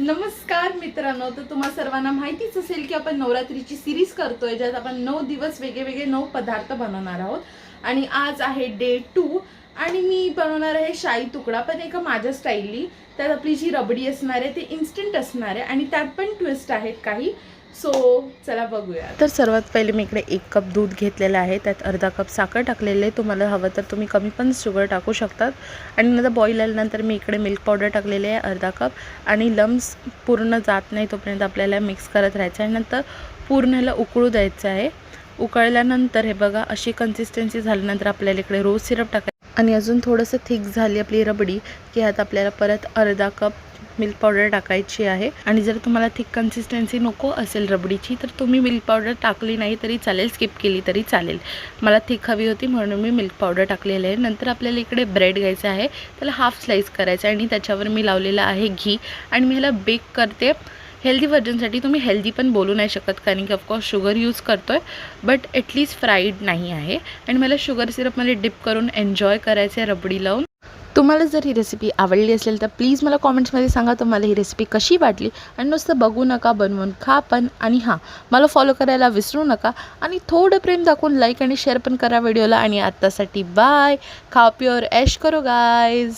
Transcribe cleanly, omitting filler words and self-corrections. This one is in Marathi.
नमस्कार मित्रांनो, तर तुम्हा सर्वांना माहितीच असेल की आपण नवरात्रीची सिरीज करतोय ज्यात आपण 9 दिवस वेगवेगळे 9 पदार्थ बनवणार आहोत आणि आज आहे डे 2 आणि मी बनवणार आहे शाही तुकडा, पण एका माझ्या स्टाईलनी. त्यात आपली जी रबडी असणार आहे ते इन्स्टंट असणार आहे आणि त्यात पण ट्विस्ट आहेत काही. सो चला बघूया. तर सर्वात पहिले मी इकडे 1 कप दूध घेतलेलं आहे, त्यात अर्धा कप साखर टाकलेली आहे. तुम्हाला हवं तर तुम्ही कमी पण शुगर टाकू शकतात. आणि नंतर बॉईल आल्यानंतर मी इकडे मिल्क पावडर टाकलेली आहे अर्धा कप आणि लम्स पूर्ण जात नाही तोपर्यंत आपल्याला मिक्स करत राहायचं आहे. नंतर पूर्ण ह्याला उकळू द्यायचं आहे. उकळल्यानंतर हे बघा अशी कन्सिस्टन्सी झाल्यानंतर आपल्याला इकडे रोज सिरप टाकायचं आणि अजून थोडंसं थिक झाली आपली रबडी की ह्यात आपल्याला परत अर्धा कप मिल्क पावडर टाकायची आहे. आणि जर तुम्हाला थिक कन्सिस्टन्सी नको असेल रबडीची तर तुम्ही मिल्क पावडर टाकली नाही तरी चालेल, स्किप केली तरी चालेल. मला थिक हवी होती म्हणून मी मिल्क पावडर टाकलेलं आहे. नंतर आपल्याला इकडे ब्रेड घ्यायचं आहे, त्याला हाफ स्लाइस करायचं आणि त्याच्यावर मी लावलेलं आहे घी आणि मी ह्याला बेक करते. हेल्दी व्हर्जनसाठी तुम्ही हेल्दी पण बोलू नाही शकत कारण की ऑफकोर्स शुगर यूज करतो आहे, बट ॲटलीस्ट फ्राईड नाही आहे. आणि मला शुगर सिरपमध्ये डिप करून एन्जॉय करायचं आहे रबडी लावून. तुम्हाला जर ही रेसिपी आवडली असेल तर प्लीज मला कॉमेंट्समध्ये सांगा तुम्हाला ही रेसिपी कशी वाटली. आणि नुसतं बघू नका, बनवून खा पण. आणि हां, मला फॉलो करायला विसरू नका आणि थोडं प्रेम दाखवून लाईक आणि शेअर पण करा व्हिडिओला. आणि आत्तासाठी बाय. खा प्युअर ऐश करो गाईज.